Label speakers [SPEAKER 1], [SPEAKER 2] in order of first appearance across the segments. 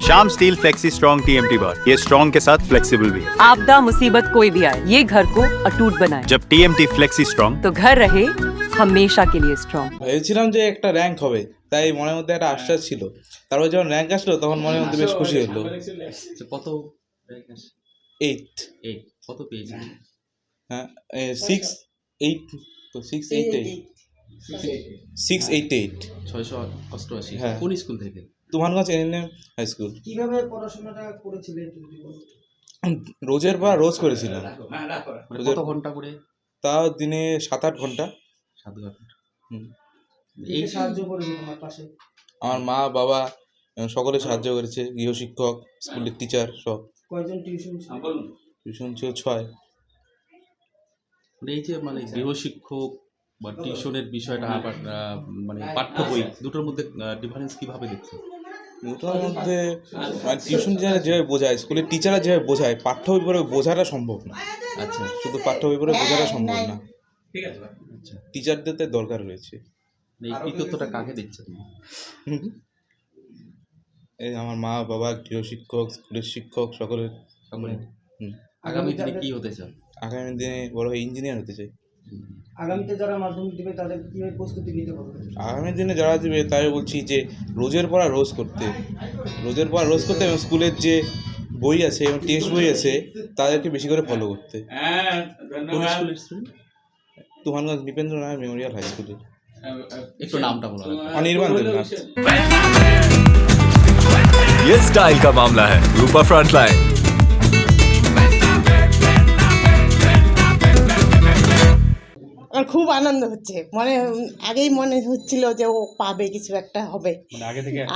[SPEAKER 1] Shyam steel flexi strong TMT बार, ये strong के साथ फ्लेक्सिबल भी है।
[SPEAKER 2] आपदा मुसीबत कोई भी आए, ये घर को अटूट बनाए।
[SPEAKER 1] जब टीएमटी फ्लेक्सी स्ट्रॉन्ग
[SPEAKER 2] तो घर रहे हमेशा के लिए स्ट्रॉन्ग।
[SPEAKER 3] ভেবেছিলাম যে একটা র্যাঙ্ক হবে, তাই মনের মধ্যে একটা আশ্বাস ছিল। তারপর যখন র্যাঙ্ক আসলো তখন মনের মধ্যে বেশ খুশি হলো।
[SPEAKER 4] কত র্যাঙ্ক আসে?
[SPEAKER 3] 8
[SPEAKER 4] 8 কত পেয়েছি?
[SPEAKER 3] হ্যাঁ 6 8 তো 6 8 688
[SPEAKER 4] 688
[SPEAKER 3] হ্যাঁ।
[SPEAKER 4] কোন স্কুল থেকে?
[SPEAKER 3] Tufanganj NM high school.
[SPEAKER 5] কিভাবে পড়াশোনাটা করেছিলেন যদি বলেন?
[SPEAKER 3] রোজের পর রোজ করেছিলাম,
[SPEAKER 4] মানে কত ঘন্টা করে?
[SPEAKER 3] তাও দিনে 7-8 ঘন্টা।
[SPEAKER 4] 7 ঘন্টা।
[SPEAKER 3] হুম।
[SPEAKER 4] এই
[SPEAKER 5] কে সাহায্য করেছে তোমার পাশে?
[SPEAKER 3] আমার মা বাবা সকলে সাহায্য করেছে, গৃহশিক্ষক, স্কুলের টিচার সব।
[SPEAKER 5] কয়জন টিউশন?
[SPEAKER 3] টিউশন ছিল 6।
[SPEAKER 4] মানে এই যে মানে গৃহশিক্ষক বা টিউশনের বিষয়টা আবার মানে পাঠ্য বই দুটোর মধ্যে ডিফারেন্স কিভাবে দেখছেন?
[SPEAKER 3] দুটোর মধ্যে মানে টিউশন টিচাররা যেভাবে বোঝায়, স্কুলের টিচাররা যেভাবে বোঝায়, পাঠ্য বই পড়ে বোঝাটা সম্ভব না।
[SPEAKER 4] আচ্ছা
[SPEAKER 3] শুধু পাঠ্য বই পড়ে বোঝাটা সম্ভব না,
[SPEAKER 4] আচ্ছা,
[SPEAKER 3] টিচারদের তাই দরকার রয়েছে।
[SPEAKER 4] এই কৃতিত্বটা কাকে দিচ্ছেন?
[SPEAKER 3] এই আমার মা বাবা, গৃহশিক্ষক, স্কুলের শিক্ষক সকলের।
[SPEAKER 4] সকলে।
[SPEAKER 3] হুম।
[SPEAKER 4] আগামী দিনে কি হতে চান?
[SPEAKER 3] আগামী দিনে বড় হয়ে ইঞ্জিনিয়ার হতে চাই।
[SPEAKER 5] আগামীতে যারা মাধ্যমিক দিবে তাদের কিভাবে প্রস্তুতি নিতে হবে?
[SPEAKER 3] আগামী দিনে যারা দেবে তাই বলছি যে রোজের পড়া রোজ করতে, এবং স্কুলের যে বই আছে এবং টেক্সট বই আছে তাদেরকে বেশি করে ফলো করতে।
[SPEAKER 4] কোন স্কুলের student?
[SPEAKER 3] Tufanganj Nripendra Narayan memorial high স্কুলে।
[SPEAKER 4] একটু নামটা বলা
[SPEAKER 3] অনির্বাণ দেবনাথ।
[SPEAKER 6] ये स्टाइल का मामला है। रूपा फ्रंटलाइन।
[SPEAKER 7] আমার খুব আনন্দ হচ্ছে, আগেই মনে হচ্ছিল যে ও পাবে, কিছু একটা হবে।
[SPEAKER 8] মানে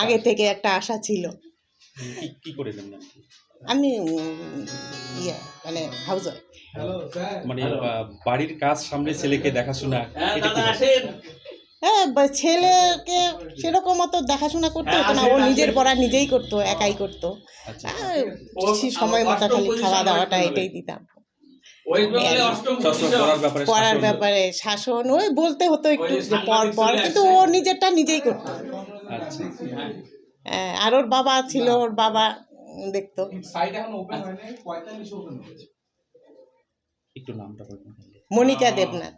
[SPEAKER 7] আগে থেকে একটা আশা ছিল।
[SPEAKER 8] কি করেছেন না?
[SPEAKER 7] আমি হাউস ওয়াইফ।
[SPEAKER 8] মানে বাড়ির কাজ সামনে ছেলেকে দেখাশোনা, এটা কি?
[SPEAKER 7] হ্যাঁ, ছেলেকে সেরকম অত দেখাশোনা করতে হতো না, ও নিজের পড়া নিজেই করতো, একাই করতো।
[SPEAKER 8] আচ্ছা।
[SPEAKER 7] সময় মতো খালি খাওয়া দাওয়াটা এটাই দিতাম। পড়ার ব্যাপারে শাসন ওই বলতে হতো একটু যে পর, কিন্তু ও নিজেরটা নিজেই করতো।
[SPEAKER 8] আচ্ছা।
[SPEAKER 7] আর ওর বাবা ছিল, ওর বাবা দেখতো।
[SPEAKER 8] একটু নামটা বলবেন?
[SPEAKER 7] মনিকা দেবনাথ।